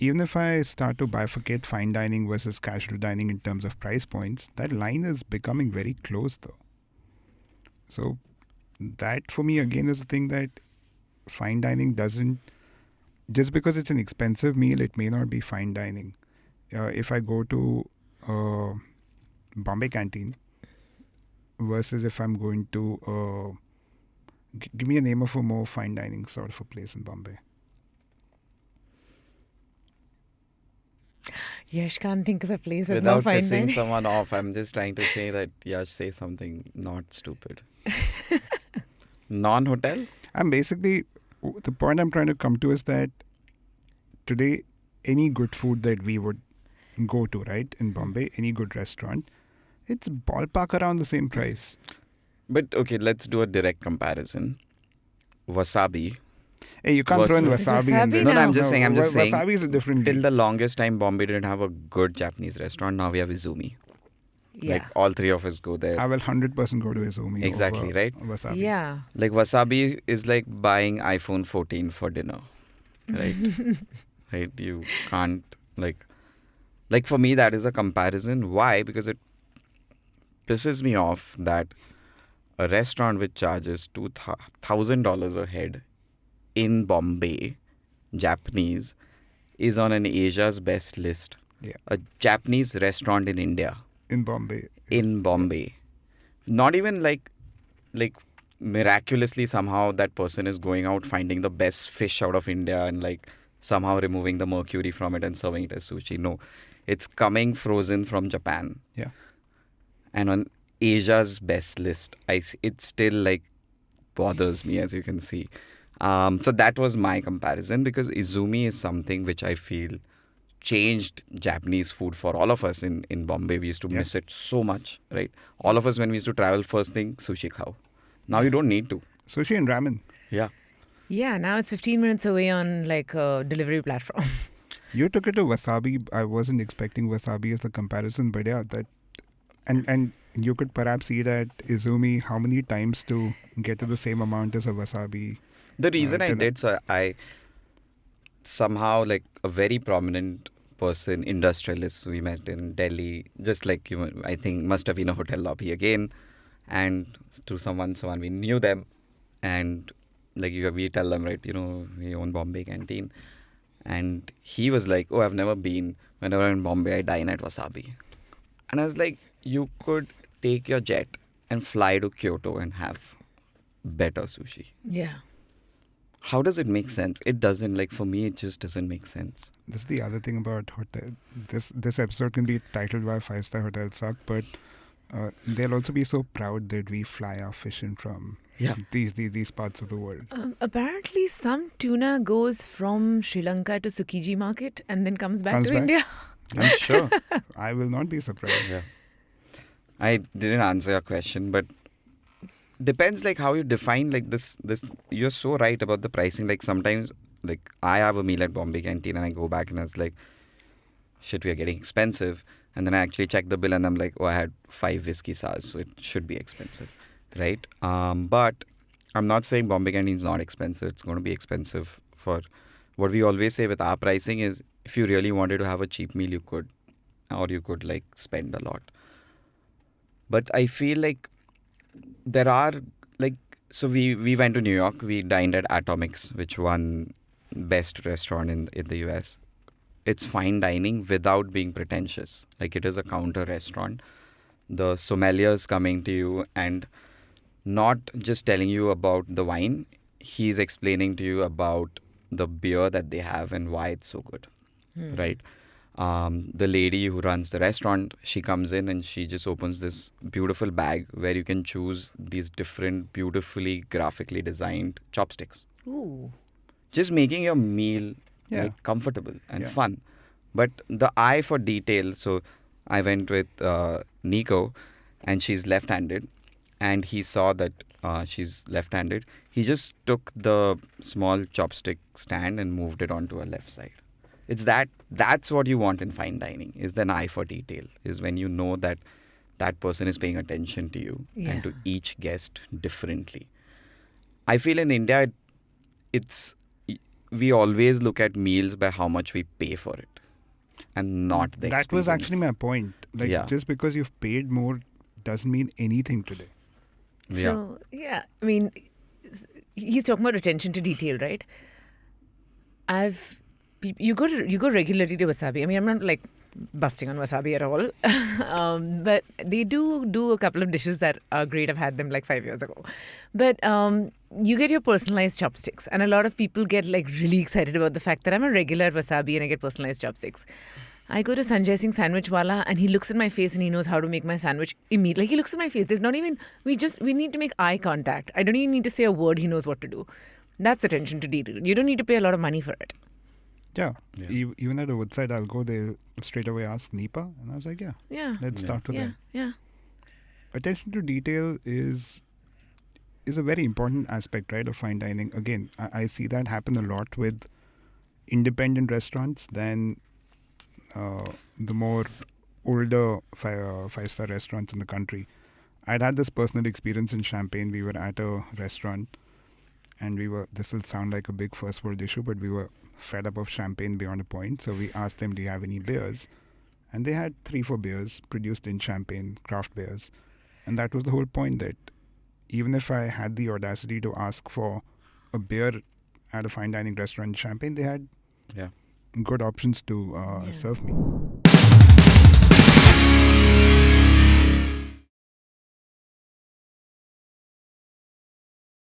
even if I start to bifurcate fine dining versus casual dining in terms of price points, that line is becoming very close though. So that for me again is the thing that fine dining doesn't, just because it's an expensive meal, it may not be fine dining. If I go to uh, Bombay Canteen versus if I'm going to, give me a name of a more fine dining sort of a place in Bombay. Yash can't think of a place that's Without not fine pissing dining. someone off, I'm just trying to say that Yash say something not stupid. Non-hotel? I'm basically, the point I'm trying to come to is that today, any good food that we would go to, right, in Bombay, any good restaurant, it's ballpark around the same price. But okay, let's do a direct comparison. Wasabi. Hey, you can't throw in Versus- wasabi in Wasabi this. No, no, I'm now. just saying. I'm just saying. Wasabi is a different Till deal. the longest time, Bombay didn't have a good Japanese restaurant. Now we have Izumi. Yeah. Like all three of us go there. I will 100% go to Izumi. Exactly, over right? Wasabi. Yeah. Like wasabi is like buying iPhone 14 for dinner, right? Right? You can't like for me that is a comparison. Why? Because it pisses me off that a restaurant which charges $2,000 a head in Bombay, Japanese, is on an Asia's best list. Yeah. A Japanese restaurant in India, In Bombay. in Bombay, not even like miraculously somehow that person is going out finding the best fish out of India and like somehow removing the mercury from it and serving it as sushi. No, it's coming frozen from Japan. Yeah. And on Asia's best list, it still like bothers me, as you can see. So that was my comparison, because Izumi is something which I feel changed Japanese food for all of us in Bombay. We used to miss it so much, right? All of us, when we used to travel, first thing, sushi khao. Now you don't need to. Sushi and ramen. Yeah. Yeah, now it's 15 minutes away on like a delivery platform. You took it to wasabi. I wasn't expecting wasabi as the comparison, but yeah, that, and you could perhaps eat at Izumi how many times to get to the same amount as a wasabi. The reason I tell- did, so I somehow, like a very prominent person, industrialist we met in Delhi, just like you, I think must have been a hotel lobby again, and to someone we knew them, and like we tell them, right, we own Bombay Canteen, and he was like, oh, I've never been. Whenever I'm in Bombay, I dine at Wasabi, and I was like, you could take your jet and fly to Kyoto and have better sushi. Yeah. How does it make sense? It doesn't. Like for me, it just doesn't make sense. This is the other thing about hotel. This episode can be titled "Why 5-Star Hotels Suck," but they'll also be so proud that we fly our fish in from Yeah. these parts of the world. Apparently, some tuna goes from Sri Lanka to Tsukiji market and then comes back to back? India. I'm sure. I will not be surprised. Yeah. I didn't answer your question, but depends like how you define like this. You're so right about the pricing. Like sometimes, like I have a meal at Bombay Canteen and I go back and I was like, shit, we are getting expensive. And then I actually check the bill and I'm like, oh, I had 5 whiskey sours, so it should be expensive, right? But I'm not saying Bombay Canteen is not expensive. It's going to be expensive. For what we always say with our pricing is, if you really wanted to have a cheap meal, you could, or you could like spend a lot. But I feel like there are like, so we went to New York. We dined at Atomics, which won best restaurant in the US. It's fine dining without being pretentious. Like it is a counter restaurant. The sommelier is coming to you and not just telling you about the wine. He's explaining to you about the beer that they have and why it's so good, right? The lady who runs the restaurant, she comes in and she just opens this beautiful bag where you can choose these different beautifully graphically designed chopsticks. Ooh. Just making your meal Yeah. like comfortable and Yeah. fun. But the eye for detail, so I went with Nico and she's left-handed, and he saw that she's left-handed. He just took the small chopstick stand and moved it onto her left side. It's that's what you want in fine dining, is the eye for detail, is when you know that that person is paying attention to you and to each guest differently. I feel in India, it's we always look at meals by how much we pay for it, and not the That was actually experience. my point. Like, Yeah. just because you've paid more doesn't mean anything today. Yeah. So, yeah, I mean, he's talking about attention to detail, right? You go regularly to wasabi. I mean, I'm not like busting on wasabi at all, but they do a couple of dishes that are great. I've had them like 5 years ago, but you get your personalized chopsticks, and a lot of people get like really excited about the fact that I'm a regular at wasabi and I get personalized chopsticks. I go to Sanjay Singh Sandwich Wala and he looks at my face and he knows how to make my sandwich immediately. Like he looks at my face. There's not even we need to make eye contact. I don't even need to say a word. He knows what to do. That's attention to detail. You don't need to pay a lot of money for it. Yeah. Yeah. Even at a woodside, I'll go there straight away ask Nipa, and I was like, yeah, Yeah. let's Yeah. start with Yeah. that. Yeah. Attention to detail is a very important aspect, right, of fine dining. Again, I see that happen a lot with independent restaurants than the more older five-star restaurants in the country. I'd had this personal experience in Champagne. We were at a restaurant and this will sound like a big first world issue, but we were fed up of champagne beyond a point. So we asked them, do you have any beers? And they had 3-4 beers produced in Champagne, craft beers. And that was the whole point, that even if I had the audacity to ask for a beer at a fine dining restaurant in Champagne, they had Yeah. good options to Yeah. serve me.